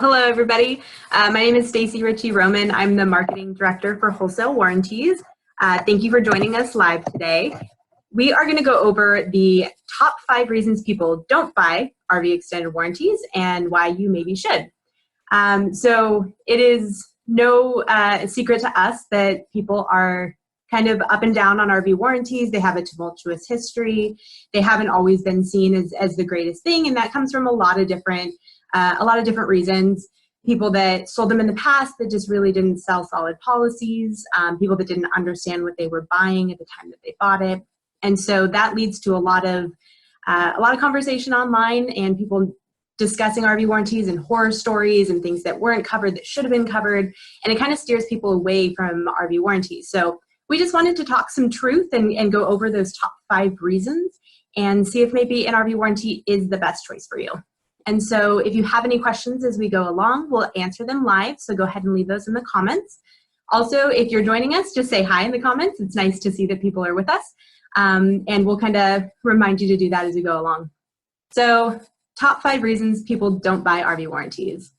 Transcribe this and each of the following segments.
Hello, everybody. My name is Stacy Ritchie Roman. I'm the Marketing Director for Wholesale Warranties. Thank you for joining us live today. We are going to go over the top 5 reasons people don't buy RV Extended Warranties and why you maybe should. So it is no secret to us that people are kind of up and down on RV warranties. They have a tumultuous history. They haven't always been seen as the greatest thing, and that comes from a lot of different reasons. People that sold them in the past that just really didn't sell solid policies, people that didn't understand what they were buying at the time that they bought it. And so that leads to a lot of conversation online and people discussing RV warranties and horror stories and things that weren't covered that should have been covered. And it kind of steers people away from RV warranties. So we just wanted to talk some truth and go over those top 5 reasons and see if maybe an RV warranty is the best choice for you. And so if you have any questions as we go along, we'll answer them live. So go ahead and leave those in the comments. Also, if you're joining us, just say hi in the comments. It's nice to see that people are with us. And we'll kind of remind you to do that as we go along. So top 5 reasons people don't buy RV warranties.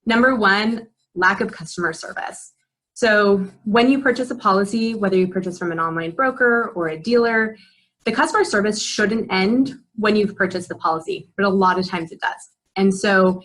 Number 1, lack of customer service. So when you purchase a policy, whether you purchase from an online broker or a dealer, the customer service shouldn't end when you've purchased the policy, but a lot of times it does. And so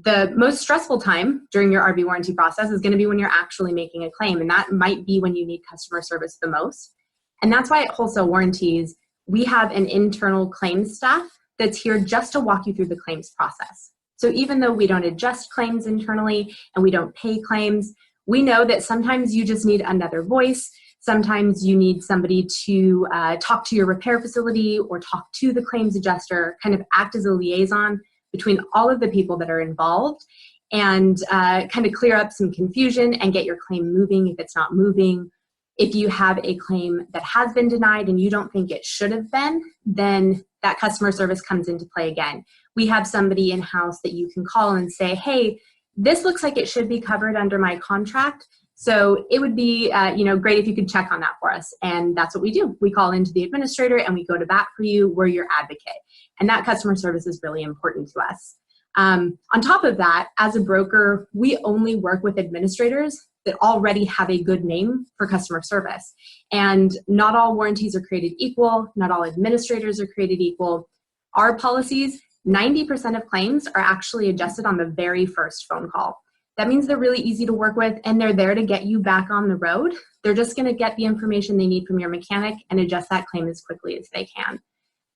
the most stressful time during your RV warranty process is going to be when you're actually making a claim, and that might be when you need customer service the most. And that's why at Wholesale Warranties, we have an internal claims staff that's here just to walk you through the claims process. So even though we don't adjust claims internally and we don't pay claims, we know that sometimes you just need another voice. Sometimes you need somebody to talk to your repair facility or talk to the claims adjuster, kind of act as a liaison between all of the people that are involved and kind of clear up some confusion and get your claim moving if it's not moving. If you have a claim that has been denied and you don't think it should have been, then that customer service comes into play again. We have somebody in-house that you can call and say, hey, this looks like it should be covered under my contract. So it would be great if you could check on that for us. And that's what we do. We call into the administrator and we go to bat for you. We're your advocate. And that customer service is really important to us. On top of that, as a broker, we only work with administrators that already have a good name for customer service. And not all warranties are created equal. Not all administrators are created equal. Our policies, 90% of claims are actually adjusted on the very first phone call. That means they're really easy to work with and they're there to get you back on the road. They're just going to get the information they need from your mechanic and adjust that claim as quickly as they can.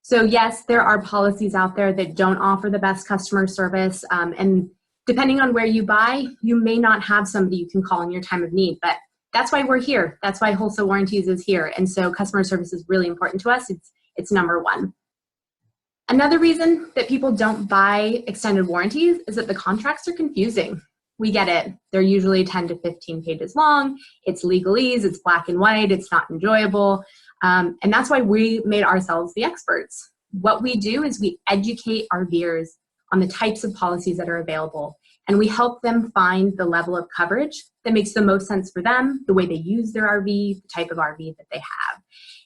So yes, there are policies out there that don't offer the best customer service. And depending on where you buy, you may not have somebody you can call in your time of need, but that's why we're here. That's why Wholesale Warranties is here. And so customer service is really important to us. It's number 1. Another reason that people don't buy extended warranties is that the contracts are confusing. We get it. They're usually 10 to 15 pages long. It's legalese, it's black and white, it's not enjoyable. And that's why we made ourselves the experts. What we do is we educate our viewers on the types of policies that are available, and we help them find the level of coverage that makes the most sense for them, the way they use their RV, the type of RV that they have.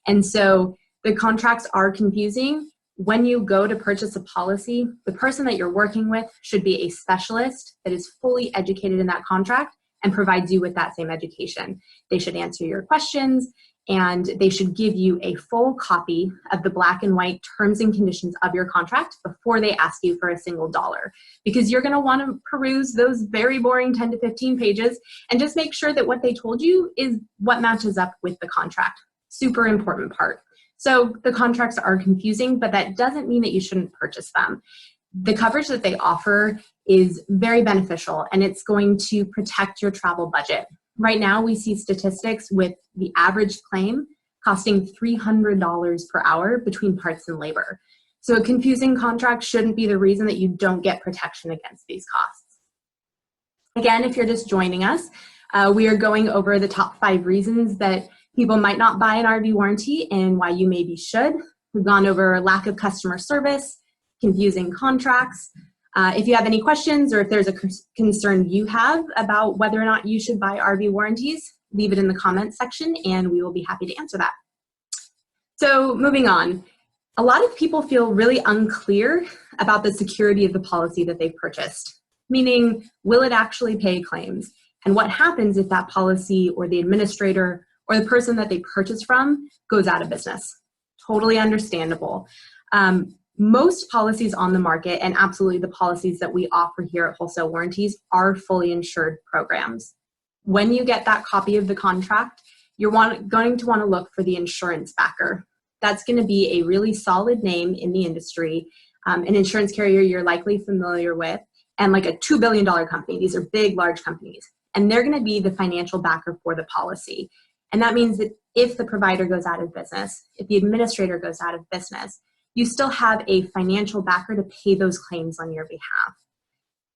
And so the contracts are confusing. When you go to purchase a policy, the person that you're working with should be a specialist that is fully educated in that contract and provides you with that same education. They should answer your questions and they should give you a full copy of the black and white terms and conditions of your contract before they ask you for a single dollar, because you're going to want to peruse those very boring 10 to 15 pages and just make sure that what they told you is what matches up with the contract. Super important part. So the contracts are confusing, but that doesn't mean that you shouldn't purchase them. The coverage that they offer is very beneficial and it's going to protect your travel budget. Right now, we see statistics with the average claim costing $300 per hour between parts and labor. So a confusing contract shouldn't be the reason that you don't get protection against these costs. Again, if you're just joining us, we are going over the top 5 reasons that people might not buy an RV warranty and why you maybe should. We've gone over lack of customer service, confusing contracts. If you have any questions or if there's a concern you have about whether or not you should buy RV warranties, leave it in the comments section and we will be happy to answer that. So moving on, a lot of people feel really unclear about the security of the policy that they've purchased. meaning will it actually pay claims? And what happens if that policy or the administrator or the person that they purchased from goes out of business? Totally understandable. Most policies on the market, and absolutely the policies that we offer here at Wholesale Warranties, are fully insured programs. When you get that copy of the contract, you're going to want to look for the insurance backer. That's going to be a really solid name in the industry, an insurance carrier you're likely familiar with, and like a $2 billion company. These are big, large companies. And they're going to be the financial backer for the policy. And that means that if the provider goes out of business, if the administrator goes out of business, you still have a financial backer to pay those claims on your behalf.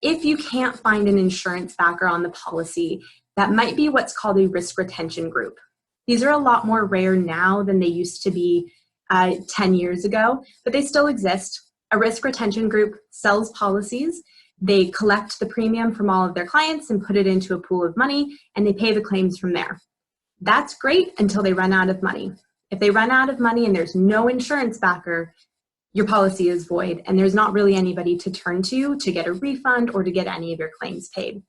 If you can't find an insurance backer on the policy, that might be what's called a risk retention group. These are a lot more rare now than they used to be 10 years ago, but they still exist. A risk retention group sells policies. They collect the premium from all of their clients and put it into a pool of money, and they pay the claims from there. That's great until they run out of money. If they run out of money and there's no insurance backer, your policy is void, and there's not really anybody to turn to get a refund or to get any of your claims paid.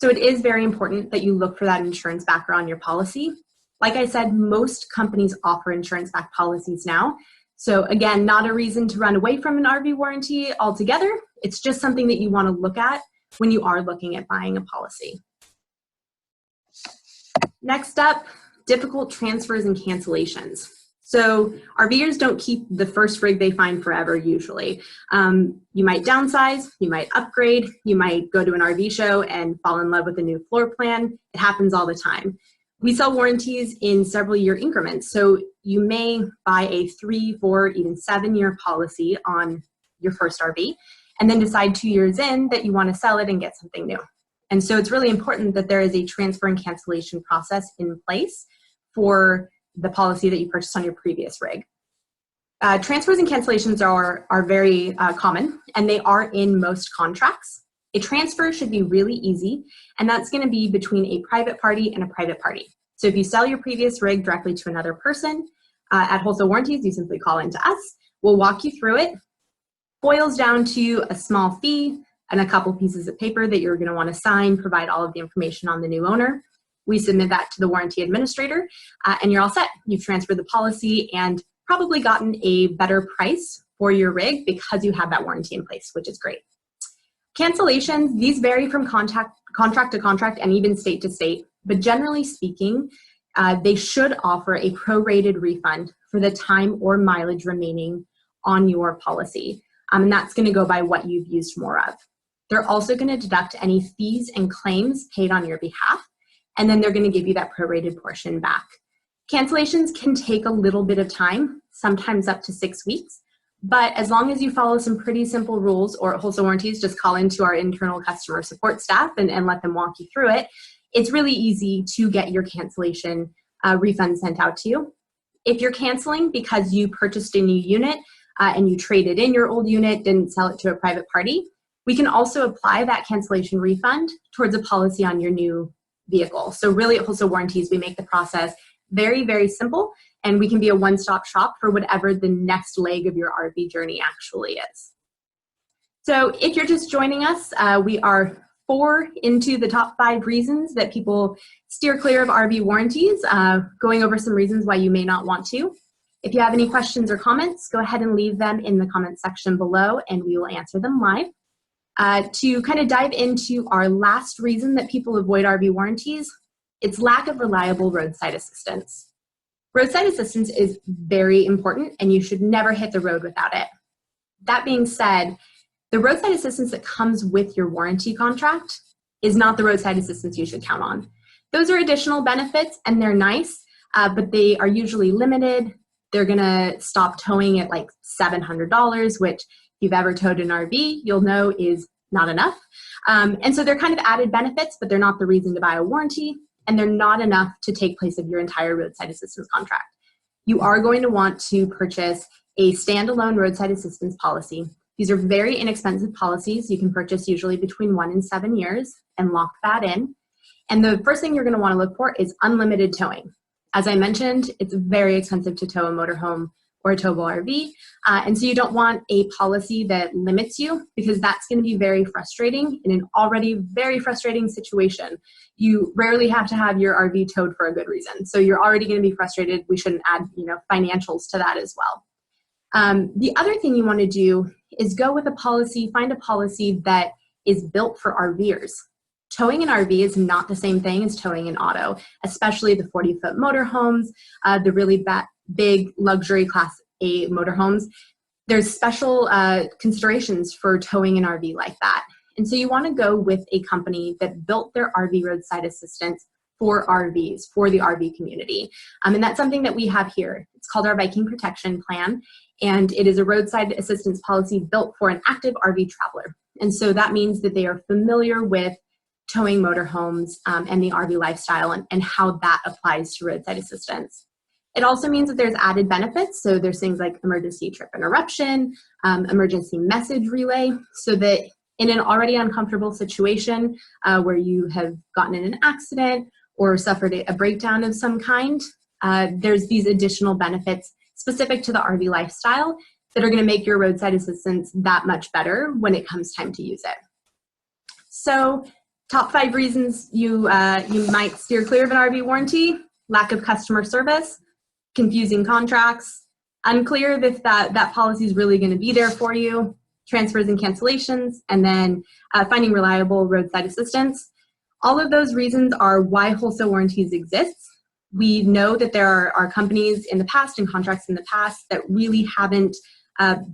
So it is very important that you look for that insurance backer on your policy. Like I said, most companies offer insurance-backed policies now. So again, not a reason to run away from an RV warranty altogether. It's just something that you want to look at when you are looking at buying a policy. Next up, difficult transfers and cancellations. So RVers don't keep the first rig they find forever usually. You might downsize, you might upgrade, you might go to an RV show and fall in love with a new floor plan. It happens all the time. We sell warranties in several year increments. So you may buy a 3, 4, even 7-year policy on your first RV and then decide 2 years in that you want to sell it and get something new. And so it's really important that there is a transfer and cancellation process in place for the policy that you purchased on your previous rig. Transfers and cancellations are very common, and they are in most contracts. A transfer should be really easy, and that's going to be between a private party and a private party. So if you sell your previous rig directly to another person, at Wholesale Warranties, you simply call into us. We'll walk you through it. Boils down to a small fee and a couple pieces of paper that you're going to want to sign, provide all of the information on the new owner. We submit that to the warranty administrator, and you're all set. You've transferred the policy and probably gotten a better price for your rig because you have that warranty in place, which is great. Cancellations, these vary from contract to contract and even state to state, but generally speaking, they should offer a prorated refund for the time or mileage remaining on your policy, and that's going to go by what you've used more of. They're also going to deduct any fees and claims paid on your behalf, and then they're going to give you that prorated portion back. Cancellations can take a little bit of time, sometimes up to 6 weeks, but as long as you follow some pretty simple rules, or at Wholesale Warranties, just call into our internal customer support staff and let them walk you through it, it's really easy to get your cancellation refund sent out to you. If you're canceling because you purchased a new unit and you traded in your old unit, didn't sell it to a private party, we can also apply that cancellation refund towards a policy on your new vehicle. So really at Wholesale Warranties, we make the process very, very simple, and we can be a one-stop shop for whatever the next leg of your RV journey actually is. So if you're just joining us, we are 4 into the top 5 reasons that people steer clear of RV warranties, going over some reasons why you may not want to. If you have any questions or comments, go ahead and leave them in the comment section below, and we will answer them live. To kind of dive into our last reason that people avoid RV warranties, it's lack of reliable roadside assistance. Roadside assistance is very important, and you should never hit the road without it. That being said, the roadside assistance that comes with your warranty contract is not the roadside assistance you should count on. Those are additional benefits, and they're nice, but they are usually limited. They're going to stop towing at like $700, which if you've ever towed an RV, you'll know is not enough. And so they're kind of added benefits, but they're not the reason to buy a warranty, and they're not enough to take place of your entire roadside assistance contract. You are going to want to purchase a standalone roadside assistance policy. These are very inexpensive policies. You can purchase usually between 1 and 7 years and lock that in. And the first thing you're going to want to look for is unlimited towing. As I mentioned, it's very expensive to tow a motorhome or a towable RV. And so you don't want a policy that limits you, because that's going to be very frustrating in an already very frustrating situation. You rarely have to have your RV towed for a good reason. So you're already going to be frustrated. We shouldn't add, financials to that as well. The other thing you want to do is go with a policy, find a policy that is built for RVers. Towing an RV is not the same thing as towing an auto, especially the 40-foot motorhomes, the really big luxury Class A motorhomes. There's special considerations for towing an RV like that. And so you want to go with a company that built their RV roadside assistance for RVs, for the RV community. And that's something that we have here. It's called our Viking Protection Plan, and it is a roadside assistance policy built for an active RV traveler. And so that means that they are familiar with towing motorhomes and the RV lifestyle and how that applies to roadside assistance. It also means that there's added benefits. So there's things like emergency trip interruption, emergency message relay, so that in an already uncomfortable situation where you have gotten in an accident or suffered a breakdown of some kind, there's these additional benefits specific to the RV lifestyle that are going to make your roadside assistance that much better when it comes time to use it. So top 5 reasons you might steer clear of an RV warranty: lack of customer service, confusing contracts, unclear if that policy is really going to be there for you, transfers and cancellations, and then finding reliable roadside assistance. All of those reasons are why Wholesale Warranties exists. We know that there are companies in the past and contracts in the past that really haven't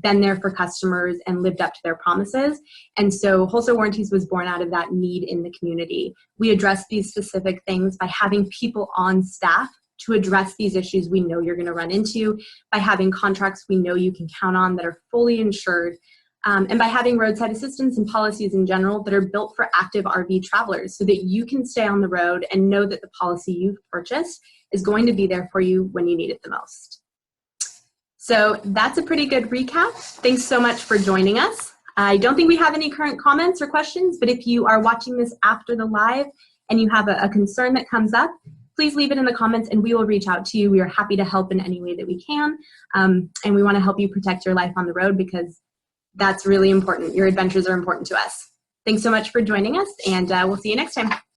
been there for customers and lived up to their promises. And so Wholesale Warranties was born out of that need in the community. We address these specific things by having people on staff to address these issues we know you're going to run into, by having contracts we know you can count on that are fully insured, and by having roadside assistance and policies in general that are built for active RV travelers so that you can stay on the road and know that the policy you've purchased is going to be there for you when you need it the most. So that's a pretty good recap. Thanks so much for joining us. I don't think we have any current comments or questions, but if you are watching this after the live and you have a concern that comes up, please leave it in the comments and we will reach out to you. We are happy to help in any way that we can. And we want to help you protect your life on the road, because that's really important. Your adventures are important to us. Thanks so much for joining us, and we'll see you next time.